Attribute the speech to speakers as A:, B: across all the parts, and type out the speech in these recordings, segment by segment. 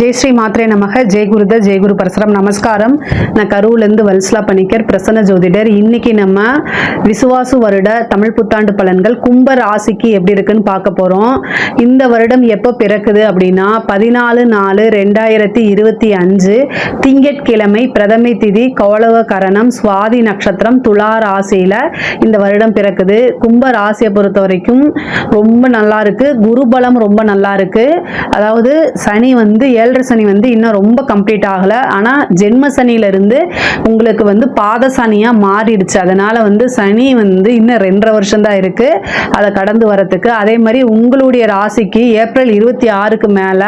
A: ஜெய் ஸ்ரீ மாத்ரே நமக. ஜெய் குருத ஜெய் குரு பரசுரம். நமஸ்காரம். நான் கரூர்லேருந்து வல்சலா பணிக்கர், பிரசன்ன ஜோதிடர். இன்னைக்கு நம்ம விசுவாசு வருட தமிழ் புத்தாண்டு பலன்கள் கும்ப ராசிக்கு எப்படி இருக்குன்னு பார்க்க போறோம். இந்த வருடம் எப்போ பிறக்குது அப்படின்னா 14/4/2025 திங்கட்கிழமை, பிரதமை திதி, கௌளவ கரணம், சுவாதி நட்சத்திரம், துலா ராசியில இந்த வருடம் பிறக்குது. கும்ப ராசியை பொறுத்த வரைக்கும் ரொம்ப நல்லா இருக்கு. குருபலம் ரொம்ப நல்லா இருக்கு. அதாவது சனி வந்து 7.5 சனி வந்து இன்னும் ரொம்ப கம்ப்ளீட் ஆகல. ஆனா ஜென்ம சனியில இருந்து உங்களுக்கு வந்து பாத சனியா மாறிடுச்சு. அதனால வந்து சனி வந்து இன்னும் 2.5 வருஷம் தான் இருக்கு அதை கடந்து வரத்துக்கு. அதே மாதிரி உங்களுடைய ராசிக்கு ஏப்ரல் 26க்கு மேல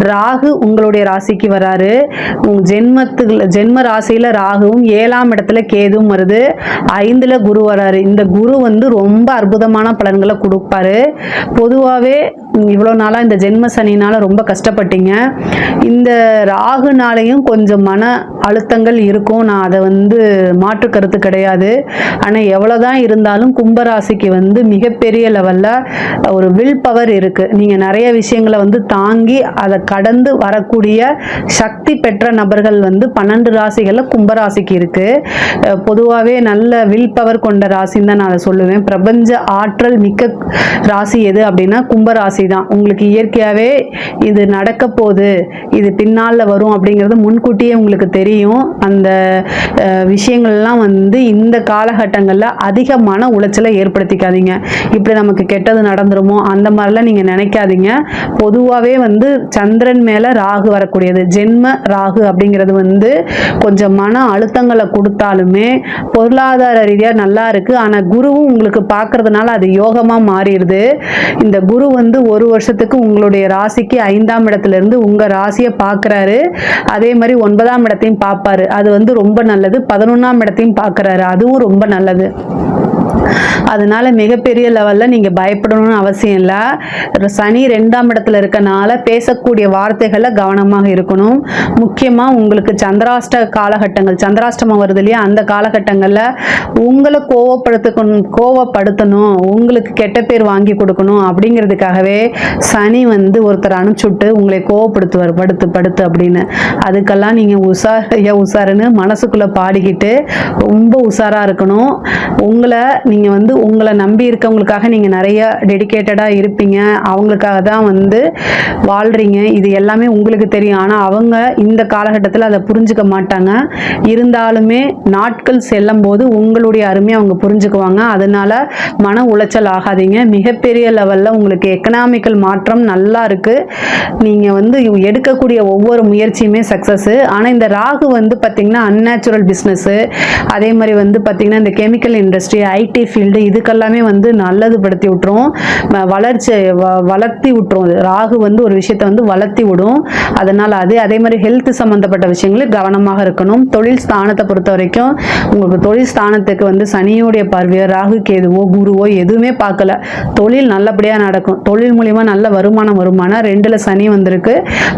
A: ராகு உங்களுடைய ராசிக்கு வராரு. ஜென்ம ராசியில ராகுவும் 7ஆம் இடத்துல கேதுவும் வருது. 5ல குரு வராரு. இந்த குரு வந்து ரொம்ப அற்புதமான பலன்களை கொடுப்பாரு. பொதுவாகவே இவ்வளோ நாளாக இந்த ஜென்ம சனினால ரொம்ப கஷ்டப்பட்டீங்க. இந்த ராகுனாலையும் கொஞ்சம் மன அழுத்தங்கள் இருக்கும். நான் அதை வந்து மாற்று கருத்து கிடையாது. ஆனால் எவ்வளோதான் இருந்தாலும் கும்பராசிக்கு வந்து மிகப்பெரிய லெவலில் ஒரு வில் பவர் இருக்குது. நீங்கள் நிறைய விஷயங்களை வந்து தாங்கி அதை கடந்து வரக்கூடிய சக்தி பெற்ற நபர்கள் வந்து 12 ராசிகளில் கும்பராசிக்கு இருக்குது. பொதுவாகவே நல்ல வில் பவர் கொண்ட ராசின்னு தான் நான் அதை சொல்லுவேன். பிரபஞ்ச ஆற்றல் மிக்க ராசி எது அப்படின்னா கும்பராசி தான். உங்களுக்கு இயற்கையாகவே இது நடக்க போகுது, இது பின்னால் வரும் அப்படிங்கிறது முன்கூட்டியே உங்களுக்கு தெரியும். அந்த விஷயங்கள்லாம் வந்து இந்த காலகட்டங்களில் அதிக மன உளைச்சலை ஏற்படுத்திக்காதீங்க. இப்படி நமக்கு கெட்டது நடந்துருமோ அந்த மாதிரிலாம் நீங்கள் நினைக்காதீங்க. பொதுவாகவே வந்து சந்திரன் மேலே ராகு வரக்கூடியது. ஜென்ம ராகு அப்படிங்கிறது வந்து கொஞ்சம் மன அழுத்தங்களை கொடுத்தாலுமே பொருளாதார ரீதியாக நல்லா இருக்கு. ஆனால் குருவும் உங்களுக்கு பார்க்கறதுனால அது யோகமாக மாறிடுது. இந்த குரு வந்து 1 வருஷத்துக்கு உங்களுடைய ராசிக்கு 5ஆம் இடத்துல இருந்து உங்க ராசியை பார்க்கறாரு. அதே மாதிரி 9ஆம் இடத்தையும் பார்ப்பாரு. அது வந்து ரொம்ப நல்லது. 11ஆம் இடத்தையும் பார்க்கறாரு. அதுவும் ரொம்ப நல்லது. அதனால மிகப்பெரிய லெவல்ல நீங்க பயப்படணும்னு அவசியம் இல்லை. சனி 2ஆம் இடத்துல இருக்கனால பேசக்கூடிய வார்த்தைகள்ல கவனமாக இருக்கணும். முக்கியமா உங்களுக்கு சந்திராஷ்ட காலகட்டங்கள், சந்திராஷ்டமம் வருது இல்லையா, அந்த காலகட்டங்கள்ல உங்களை கோவப்படுத்தணும், உங்களுக்கு கெட்ட பேர் வாங்கி கொடுக்கணும் அப்படிங்கிறதுக்காகவே சனி வந்து ஒருத்தர் அனுப்பிச்சுட்டு உங்களை கோவப்படுத்துவார், படுத்து அப்படின்னு. அதுக்கெல்லாம் நீங்க உஷாருன்னு மனசுக்குள்ள பாடிக்கிட்டு ரொம்ப உஷாரா இருக்கணும். நீங்க வந்து உங்களை நம்பி இருக்கவங்களுக்காக நீங்க நிறைய டெடிகேட்டடா இருப்பீங்க. அவங்களுக்காக தான் வந்து வாழ்றீங்க. இது எல்லாமே உங்களுக்கு தெரியும். ஆனா அவங்க இந்த காலகட்டத்தில் அதை புரிஞ்சுக்க மாட்டாங்க. இருந்தாலுமே நாட்கள் செல்லும் போது உங்களுடைய அருமையை அவங்க புரிஞ்சுக்குவாங்க. அதனால மன உளைச்சல் ஆகாதீங்க. மிகப்பெரிய லெவல்ல உங்களுக்கு எக்கனாமிக்கல் மாற்றம் நல்லா இருக்கு. நீங்க வந்து எடுக்கக்கூடிய ஒவ்வொரு முயற்சியுமே சக்சஸ். ஆனா இந்த ராகு வந்து பாத்தீங்கன்னா அன்நேச்சுரல் பிசினஸ், அதே மாதிரி வந்து பாத்தீங்கன்னா இந்த கெமிக்கல் இண்டஸ்ட்ரி, ஐடி ஃபீல்டு, இதுக்கெல்லாமே வந்து நல்லது படுத்தி விட்டுரும், வளர்த்தி விட்டுரும். ராகு வந்து ஒரு விஷயத்தை வந்து வளர்த்தி விடும். அதனால அதே மாதிரி ஹெல்த் சம்பந்தப்பட்ட விஷயங்களில் கவனமாக இருக்கணும். தொழில் ஸ்தானத்தை பொறுத்த வரைக்கும் உங்களுக்கு தொழில் ஸ்தானத்துக்கு வந்து சனியோடைய பார்வையோ ராகு கேதுவோ குருவோ எதுவுமே பார்க்கல. தொழில் நல்லபடியாக நடக்கும். தொழில் மூலியமா நல்ல வருமானம் 2ல சனி வந்திருக்கு.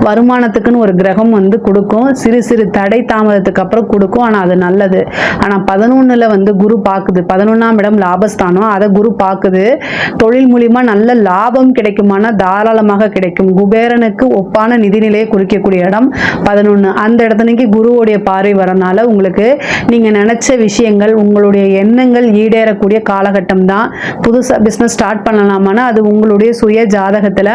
A: வருமானத்துக்குன்னு ஒரு கிரகம் வந்து கொடுக்கும். சிறு சிறு தடை தாமதத்துக்கு அப்புறம் கொடுக்கும். ஆனால் அது நல்லது. ஆனால் 11ல வந்து குரு பார்க்குது. 11ஆம் இடம் லாபஸ்தானம், அதை குரு பார்க்குது. தொழில் மூலியமா நல்ல லாபம் கிடைக்குமானா தாராளமாக கிடைக்கும். குபேரனுக்கு ஒப்பான நிதிநிலையை குறிக்கக்கூடிய இடம் 11. அந்த இடத்துக்கு குருவுடைய பார்வை வரனால உங்களுக்கு நீங்க நினைச்ச விஷயங்கள், உங்களுடைய எண்ணங்கள் ஈடேறக்கூடிய காலகட்டம் தான். புதுசா பிசினஸ் ஸ்டார்ட் பண்ணலாமானா அது உங்களுடைய சுய ஜாதகத்துல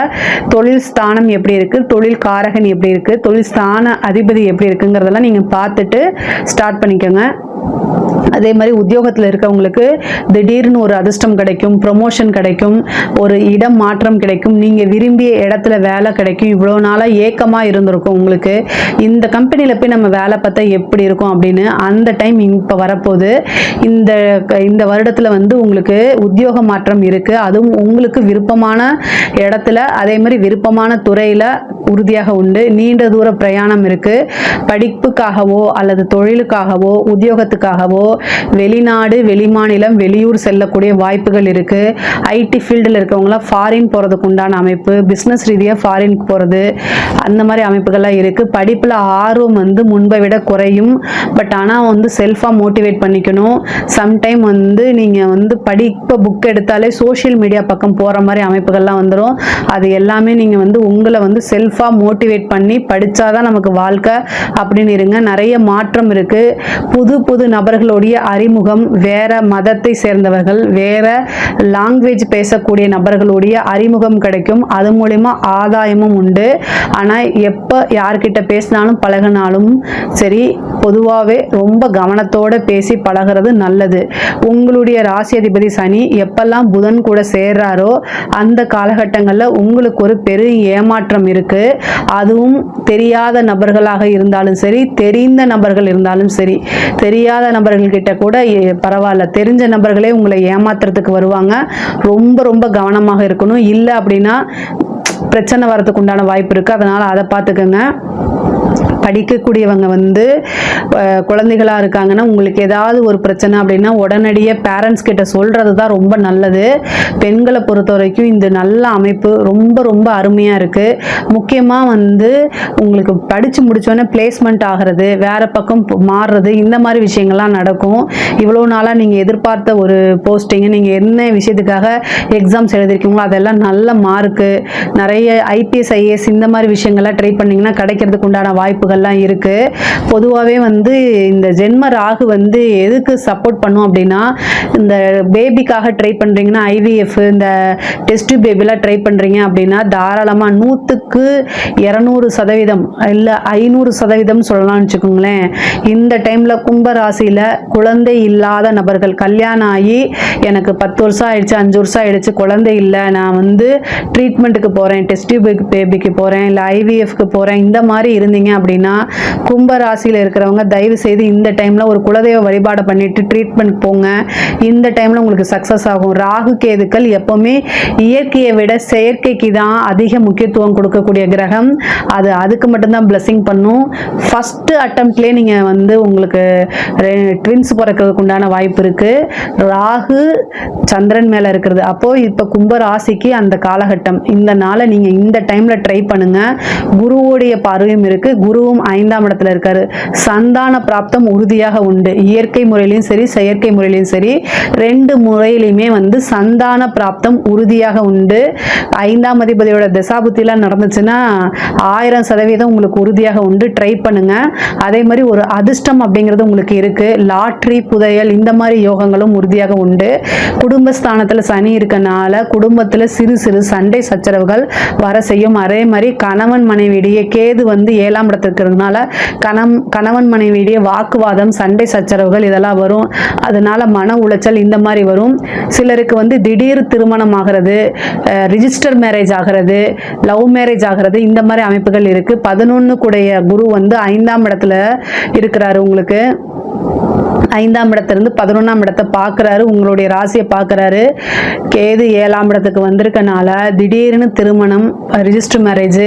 A: தொழில் ஸ்தானம் எப்படி இருக்கு, தொழில் காரகன் எப்படி இருக்கு, தொழில் ஸ்தான அதிபதி எப்படி இருக்குங்கிறதெல்லாம் நீங்க பார்த்துட்டு ஸ்டார்ட் பண்ணிக்கோங்க. அதே மாதிரி உத்தியோகத்தில் இருக்கவங்களுக்கு திடீர்னு ஒரு அதிர்ஷ்டம் கிடைக்கும், ப்ரொமோஷன் கிடைக்கும், ஒரு இடம் மாற்றம் கிடைக்கும், நீங்க விரும்பிய இடத்துல வேலை கிடைக்கும். இவ்வளோ நாளாக ஏக்கமா இருந்திருக்கும் உங்களுக்கு, இந்த கம்பெனியில போய் நம்ம வேலை பார்த்தா எப்படி இருக்கும் அப்படின்னு. அந்த டைம் இப்போ வரப்போகுது. இந்த வருடத்துல வந்து உங்களுக்கு உத்தியோக மாற்றம் இருக்கு. அதுவும் உங்களுக்கு விருப்பமான இடத்துல, அதே மாதிரி விருப்பமான துறையில உறுதியாக உண்டு. நீண்ட தூர பிரயாணம் இருக்கு. படிப்புக்காகவோ அல்லது தொழிலுக்காகவோ உத்தியோகத்துக்காகவோ வெளிநாடு, வெளிமாநிலம், வெளியூர் செல்லக்கூடிய வாய்ப்புகள் இருக்கு. ஐடி ஃபீல்டில் இருக்கவங்களாம் ஃபாரின் போறதுக்கு உண்டான அமைப்பு, பிசினஸ் ரீதியாக ஃபாரின் போறது, அந்த மாதிரி அமைப்புகள்லாம் இருக்கு. படிப்புல ஆர்வம் வந்து முன்பை விட குறையும். பட் ஆனால் வந்து செல்ஃபாக மோட்டிவேட் பண்ணிக்கணும். சம்டைம் வந்து நீங்கள் வந்து படிப்ப புக் எடுத்தாலே சோஷியல் மீடியா பக்கம் போகிற மாதிரி அமைப்புகள்லாம் வந்துடும். அது எல்லாமே நீங்கள் வந்து உங்களை வந்து செல்ஃபாக மோட்டிவேட் பண்ணி படித்தாதான் நமக்கு வாழ்க்கை அப்படின்னு இருங்க. நிறைய மாற்றம் இருக்கு. புது புது நபர்களுடைய அறிமுகம், வேற மதத்தை சேர்ந்தவர்கள், வேற லாங்குவேஜ் பேசக்கூடிய நபர்களுடைய அறிமுகம் கிடைக்கும். அது மூலிமா ஆதாயமும் உண்டு. ஆனால் எப்போ யார்கிட்ட பேசினாலும் பழகினாலும் சரி, பொதுவாகவே ரொம்ப கவனத்தோட பேசி பழகிறது நல்லது. உங்களுடைய ராசி அதிபதி சனி எப்பெல்லாம் புதன் கூட சேர்றாரோ அந்த காலகட்டங்களில் உங்களுக்கு ஒரு பெரிய ஏமாற்றம் இருக்கு. அதுவும் தெரியாத நபர்களாக இருந்தாலும் சரி, தெரிந்த நபர்கள் இருந்தாலும் சரி. தெரியாத நபர்கள் கிட்ட கூட பரவாயில்ல, தெரிஞ்ச நபர்களே உங்களை ஏமாத்துறதுக்கு வருவாங்க. ரொம்ப ரொம்ப கவனமாக இருக்கணும். இல்லை அப்படின்னா பிரச்சனை வரதுக்கு உண்டான வாய்ப்பு இருக்கு. அதனால அதை பார்த்துக்கோங்க. படிக்கக்கூடியவங்க வந்து குழந்தைகளாக இருக்காங்கன்னா உங்களுக்கு ஏதாவது ஒரு பிரச்சனை அப்படின்னா உடனடியாக பேரண்ட்ஸ் கிட்ட சொல்கிறது தான் ரொம்ப நல்லது. பெண்களை பொறுத்த வரைக்கும் இந்த நல்ல அமைப்பு ரொம்ப ரொம்ப அருமையாக இருக்குது. முக்கியமாக வந்து உங்களுக்கு படித்து முடித்தோடனே பிளேஸ்மெண்ட் ஆகிறது, வேறு பக்கம் மாறுறது, இந்த மாதிரி விஷயங்கள்லாம் நடக்கும். இவ்வளோ நாளாக நீங்கள் எதிர்பார்த்த ஒரு போஸ்டிங்கு, நீங்கள் என்ன விஷயத்துக்காக எக்ஸாம்ஸ் எழுதிருக்கீங்களோ அதெல்லாம் நல்ல மார்க்கு, நிறைய ஐபிஎஸ் ஐஏஎஸ் இந்த மாதிரி விஷயங்கள்லாம் ட்ரை பண்ணிங்கன்னா கிடைக்கிறதுக்கு உண்டான வாய்ப்புகள்லாம் இருக்கு. பொதுவாகவே வந்து இந்த ஜென்ம ராகு வந்து எதுக்கு சப்போர்ட் பண்ணும் அப்படின்னா, இந்த பேபிக்காக ட்ரை பண்றீங்கன்னா ஐவிஎஃப், இந்த டெஸ்ட் பேபிலாம் ட்ரை பண்றீங்க அப்படின்னா தாராளமாக 100க்கு 200% இல்லை 500% சொல்லலாம்னு வச்சுக்கோங்களேன். இந்த டைம்ல கும்ப ராசியில குழந்தை இல்லாத நபர்கள், கல்யாணம் ஆகி எனக்கு 10 வருஷம் ஆயிடுச்சு, 5 வருஷம் ஆயிடுச்சு, குழந்தை இல்லை, நான் வந்து ட்ரீட்மெண்ட்டுக்கு போறேன், டெஸ்ட் பேபிக்கு போறேன், இல்லை ஐவிஎஃப்க்கு போறேன், இந்த மாதிரி இருந்தீங்க அப்படின்னா கும்ப ராசியில் இருக்கிறவங்க தயவு செய்து இந்த டைம்ல ஒரு குலதெய்வ வழிபாடு பண்ணிட்டு ட்ரீட்மெண்ட் போங்க. இந்த டைம்ல உங்களுக்கு சக்சஸ் ஆகும். ராகு கேதுக்கள் எப்பவுமே இயற்கையை விட செயற்கைக்கு தான் அதிக முக்கியத்துவம் கொடுக்கக்கூடிய கிரகம். அதுக்கு மட்டும்தான் பிளஸிங் பண்ணும். ஃபர்ஸ்ட் அட்டம்ப்ட்லேயே நீங்க வந்து உங்களுக்கு ட்வின்ஸ் பிறக்கிறதுக்கு உண்டான வாய்ப்பு இருக்கு. ராகு சந்திரன் மேல இருக்கிறது. அப்போ இப்ப கும்ப ராசிக்கு அந்த காலகட்டம், இந்த நாளை நீங்க இந்த டைம்ல ட்ரை பண்ணுங்க. குருவுடைய பார்வையும் இருக்கு. குருவும் 5ஆம் இடத்துல இருக்காரு. சந்தான பிராப்தம் உறுதியாக உண்டு. இயற்கை முறையிலும் சரி, செயற்கை முறையிலும் சரி, 2 முறையிலுமே வந்து சந்தான பிராப்தம் உறுதியாக உண்டு. 5ஆம் அதிபதியோட தசாபுத்திலாம் நடந்துச்சுன்னா 1000% உங்களுக்கு உறுதியாக உண்டு. ட்ரை பண்ணுங்க. அதே மாதிரி ஒரு அதிர்ஷ்டம் அப்படிங்கிறது உங்களுக்கு இருக்கு. லாட்ரி, புதையல் இந்த மாதிரி யோகங்களும் உறுதியாக உண்டு. குடும்பஸ்தானத்துல சனி இருக்கனால குடும்பத்துல சிறு சிறு சண்டை சச்சரவுகள் வர செய்யும். அதே மாதிரி கணவன் மனைவியிடையே கேது வந்து 7ஆம் இடத்துல இருக்கிறதுனால கணவன் மனைவியிடையே வாக்குவாதம், சண்டை சச்சரவுகள் இதெல்லாம் வரும். அதனால மன உளைச்சல் இந்த மாதிரி வரும். சிலருக்கு வந்து திடீர் திருமணம் ஆகிறது, ரிஜிஸ்டர் மேரேஜ் ஆகிறது, லவ் மேரேஜ் ஆகிறது, இந்த மாதிரி அமைப்புகள் இருக்கு. 11 கூடைய குரு வந்து 5ஆம் இடத்துல இருக்கிறாரு. உங்களுக்கு 5ஆம் இடத்திலிருந்து 11ஆம் இடத்தை பார்க்குறாரு, உங்களுடைய ராசியை பார்க்குறாரு. கேது 7ஆம் இடத்துக்கு வந்திருக்கனால திடீர்னு திருமணம், ரிஜிஸ்டர் மேரேஜ்,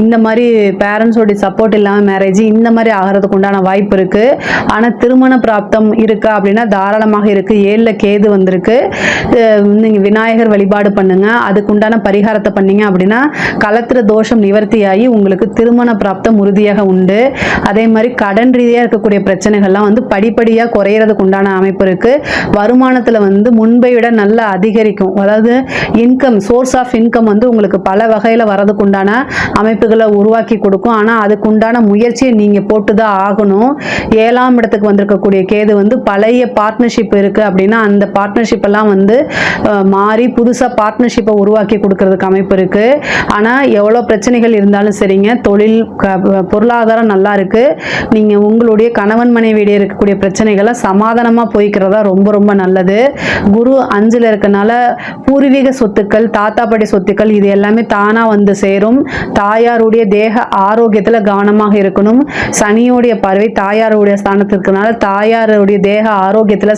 A: இந்த மாதிரி பேரண்ட்ஸோடைய சப்போர்ட் இல்லாமல் மேரேஜ் இந்த மாதிரி ஆகிறதுக்கு உண்டான வாய்ப்பு இருக்கு. ஆனால் திருமண பிராப்தம் இருக்கா அப்படின்னா தாராளமாக இருக்கு. 7ல் கேது வந்திருக்கு. நீங்கள் விநாயகர் வழிபாடு பண்ணுங்க. அதுக்கு உண்டான பரிகாரத்தை பண்ணீங்க அப்படின்னா கலத்திர தோஷம் நிவர்த்தியாகி உங்களுக்கு திருமண பிராப்தம் உறுதியாக உண்டு. அதே மாதிரி கடன் ரீதியாக இருக்கக்கூடிய பிரச்சனைகள்லாம் வந்து படிப்படியாக குறையிறதுக்கு உண்டான அமைப்பு இருக்கு. வருமானத்துல வந்து முன்பை விட நல்ல அதிகரிக்கும். அதாவது இன்கம், சோர்ஸ் ஆஃப் இன்கம் வந்து உங்களுக்கு பல வகையில வரதுக்கு உண்டான அமைப்புகளை உருவாக்கி கொடுக்கும். ஆனா அதுக்கு உண்டான முயற்சியை நீங்க போட்டுதான் ஆகணும். 7ஆம் இடத்துக்கு வந்திருக்கக்கூடிய கேது வந்து பழைய பார்ட்னர்ஷிப் இருக்கு அப்படின்னா அந்த பார்ட்னர்ஷிப் எல்லாம் வந்து மாறி புதுசா பார்ட்னர்ஷிப்பை உருவாக்கி கொடுக்கறதுக்கு அமைப்பு இருக்கு. ஆனா எவ்வளவு பிரச்சனைகள் இருந்தாலும் சரிங்க, தொழில் பொருளாதாரம் நல்லா இருக்கு. நீங்க உங்களுடைய கணவன் மனைவியிடையே இருக்கக்கூடிய பிரச்சனைகளை சமாதானமா போய்க்கிறதா ரொம்ப ரொம்ப நல்லது. குரு 5ல் இருக்கனால பூர்வீக சொத்துக்கள், தாத்தா பாட்டி சொத்துக்கள் இது எல்லாமே தானா வந்து சேரும். தாயாருடைய தேக ஆரோக்கியத்துல கவனமாக இருக்கணும். சனியோடைய பார்வை தாயாருடைய ஸ்தானத்திற்குனால தாயாருடைய தேக ஆரோக்கியத்துல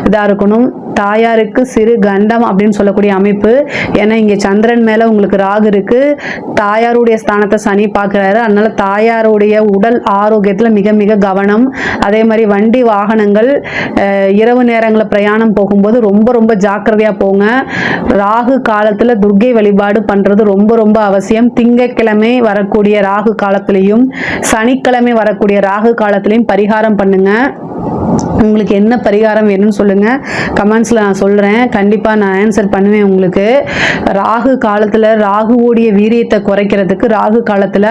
A: இதா இருக்கணும். தாயாருக்கு சிறு கண்டம் அப்படின்னு சொல்லக்கூடிய அமைப்பு. ஏன்னா இங்க சந்திரன் மேல உங்களுக்கு ராகு இருக்கு, தாயாருடைய ஸ்தானத்தை சனி பார்க்கிறாரு. அதனால தாயாருடைய உடல் ஆரோக்கியத்துல மிக மிக கவனம். அதே மாதிரி வண்டி வாகன வாகனங்கள் இரவு நேரங்களில் பிரயாணம் போகும்போது ரொம்ப ரொம்ப ஜாக்கிரதையாக போங்க. ராகு காலத்தில் துர்க்கை வழிபாடு பண்ணுறது ரொம்ப ரொம்ப அவசியம். திங்கட்கிழமை வரக்கூடிய ராகு காலத்திலையும் சனிக்கிழமை வரக்கூடிய ராகு காலத்திலையும் பரிகாரம் பண்ணுங்க. உங்களுக்கு என்ன பரிகாரம் வேணும்னு சொல்லுங்க, கமெண்ட்ஸில் நான் சொல்கிறேன். கண்டிப்பாக நான் ஆன்சர் பண்ணுவேன் உங்களுக்கு. ராகு காலத்தில் ராகுவோடைய வீரியத்தை குறைக்கிறதுக்கு ராகு காலத்தில்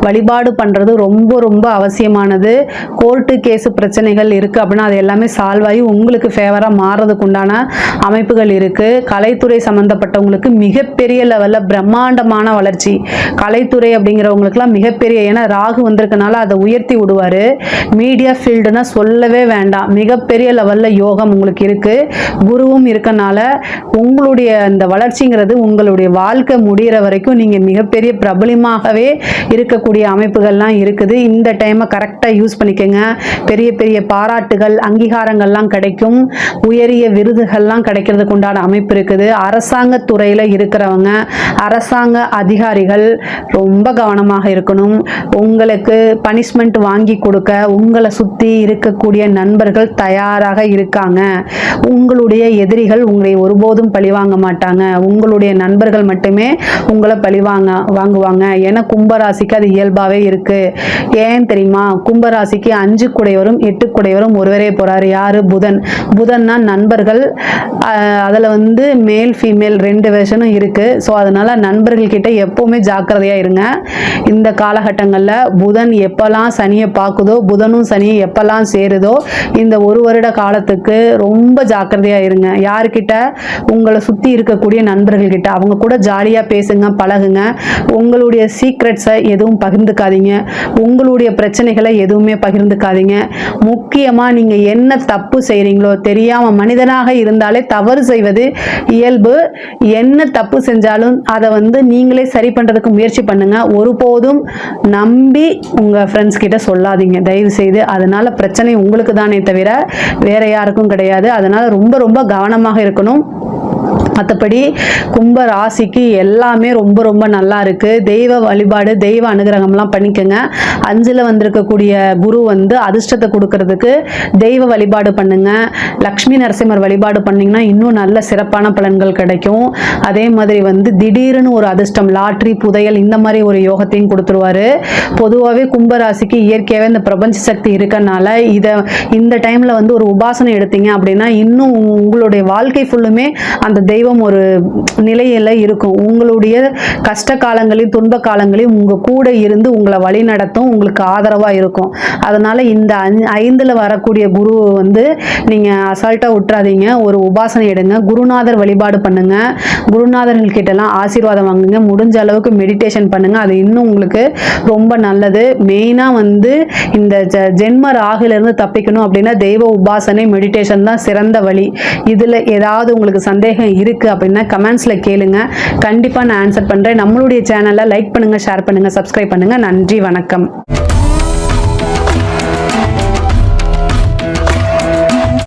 A: வழிபாடு பண்ணுறது ரொம்ப ரொம்ப அவசியமானது. கோர்ட்டு கேஸு பிரச்சனைகள் இருக்குது அப்படின்னா அது எல்லாமே சால்வ் ஆகி உங்களுக்கு ஃபேவராக மாறுறதுக்கு உண்டான அமைப்புகள் இருக்குது. கலைத்துறை சம்மந்தப்பட்டவங்களுக்கு மிகப்பெரிய லெவலில் பிரம்மாண்டமான வளர்ச்சி. கலைத்துறை அப்படிங்கிறவங்களுக்குலாம் மிகப்பெரிய, ஏன்னா ராகு வந்திருக்கனால அதை உயர்த்தி விடுவார். மீடியா ஃபீல்டுனா சொல்லவே வேண்டாம், மிகப்பெரிய லெவல்ல யோகம் உங்களுக்கு இருக்கு. குருவும் இருக்கனால உங்களுடைய அந்த வளர்ச்சிங்கிறது உங்களுடைய வாழ்க்கை முடிகிற வரைக்கும் நீங்க மிகப்பெரிய பிரபலமாகவே இருக்கக்கூடிய அமைப்புகள்லாம் இருக்குது. இந்த டைமை கரெக்டாக யூஸ் பண்ணிக்கோங்க. பெரிய பெரிய பாராட்டுகள் அங்கீகாரங்கள்லாம் கிடைக்கும். உயரிய விருதுகள்லாம் கிடைக்கிறதுக்கு உண்டான அமைப்பு இருக்குது. அரசாங்க துறையில் இருக்கிறவங்க, அரசாங்க அதிகாரிகள் ரொம்ப கவனமாக இருக்கணும். உங்களுக்கு பனிஷ்மெண்ட் வாங்கி கொடுக்க உங்களை சுற்றி இருக்கக்கூடிய நண்பர்கள் தயாராக இருக்காங்க. உங்களுடைய எதிரிகள் உங்களை ஒருபோதும் பழிவாங்க மாட்டாங்க. உங்களுடைய நண்பர்கள் மட்டுமே உங்களை வாங்குவாங்க. ஏன்னா கும்பராசிக்கு அது இயல்பாகவே இருக்கு. ஏன் தெரியுமா? கும்பராசிக்கு 5 குடையவரும் 8 குடையவரும் ஒருவரே போறாரு. யாரு? புதன். புதன்னா நண்பர்கள். அதில் மேல் ஃபீமேல் 2 வெர்ஷனும் இருக்கு. ஸோ அதனால நண்பர்கள் கிட்ட எப்பவுமே ஜாக்கிரதையா இருங்க. இந்த காலகட்டங்களில் புதன் எப்பெல்லாம் சனியை பார்க்குதோ, புதனும் சனியை எப்பெல்லாம் சேருதோ, இந்த 1 வருட காலத்துக்கு ரொம்ப ஜாக்கிரதையா இருங்க. யாருக்கிட்ட? உங்களை சுற்றி இருக்கக்கூடிய நண்பர்கள் கிட்ட. அவங்க கூட ஜாலியாக பேசுங்க, பழகுங்க. உங்களுடைய சீக்ரெட்ஸை எதுவும் பகிர்ந்துக்காதீங்க. உங்களுடைய பிரச்சனைகளை எதுவுமே பகிர்ந்துக்காதீங்க. முக்கியமாக நீங்கள் என்ன தப்பு செய்கிறீங்களோ, தெரியாமல் மனிதனாக இருந்தாலே தவறு செய்வது இயல்பு. என்ன தப்பு செஞ்சாலும் அதை நீங்களே சரி பண்ணுறதுக்கு முயற்சி பண்ணுங்க. ஒருபோதும் நம்பி உங்கள் ஃப்ரெண்ட்ஸ் கிட்ட சொல்லாதீங்க தயவு செய்து. அதனால பிரச்சனை உங்களுக்கு தானே தவிர வேற யாருக்கும் கிடையாது. அதனால ரொம்ப ரொம்ப கவனமாக இருக்கணும். மற்றபடி கும்ப ராசிக்கு எல்லாமே ரொம்ப ரொம்ப நல்லா இருக்கு. தெய்வ வழிபாடு, தெய்வ அனுகிரகம்லாம் பண்ணிக்கோங்க. 5ல் வந்திருக்கக்கூடிய குரு அதிர்ஷ்டத்தை கொடுக்கறதுக்கு தெய்வ வழிபாடு பண்ணுங்க. லக்ஷ்மி நரசிம்மர் வழிபாடு பண்ணீங்கன்னா இன்னும் நல்ல சிறப்பான பலன்கள் கிடைக்கும். அதே மாதிரி திடீர்னு ஒரு அதிர்ஷ்டம், லாட்ரி, புதையல் இந்த மாதிரி ஒரு யோகத்தையும் கொடுத்துருவாரு. பொதுவாகவே கும்பராசிக்கு இயற்கையாகவே இந்த பிரபஞ்ச சக்தி இருக்கனால இந்த டைம்ல ஒரு உபாசனை எடுத்தீங்க அப்படின்னா இன்னும் உங்களுடைய வாழ்க்கை ஃபுல்லுமே அந்த தெய்வம் ஒரு நிலையில இருக்கும். உங்களுடைய கஷ்ட காலங்களையும் துன்ப காலங்களையும் உங்க கூட இருந்து உங்களை வழி நடத்தும், உங்களுக்கு ஆதரவா இருக்கும். அதனால இந்த 5ல் வரக்கூடிய குரு நீங்க அசால்ட்டா விட்டுறாதீங்க. ஒரு உபாசனை எடுங்க, குருநாதர் வழிபாடு பண்ணுங்க, குருநாதர்கள் கிட்ட எல்லாம் ஆசீர்வாதம் வாங்குங்க. முடிஞ்ச அளவுக்கு மெடிடேஷன் பண்ணுங்க, அது இன்னும் உங்களுக்கு ரொம்ப நல்லது. மெயினா இந்த ஜென்ம ராகுல தப்பிக்கணும் அப்படின்னா தெய்வ உபாசனை, மெடிடேஷன் தான் சிறந்த வழி. இதுல ஏதாவது உங்களுக்கு சந்தேகம் இருக்கு அப்படின்னா கமெண்ட்ஸ்ல கேளுங்க, கண்டிப்பா நான் ஆன்சர் பண்றேன். நம்மளுடைய சேனலை லைக் பண்ணுங்க, ஷேர் பண்ணுங்க, சப்ஸ்கிரைப் பண்ணுங்க. நன்றி, வணக்கம்.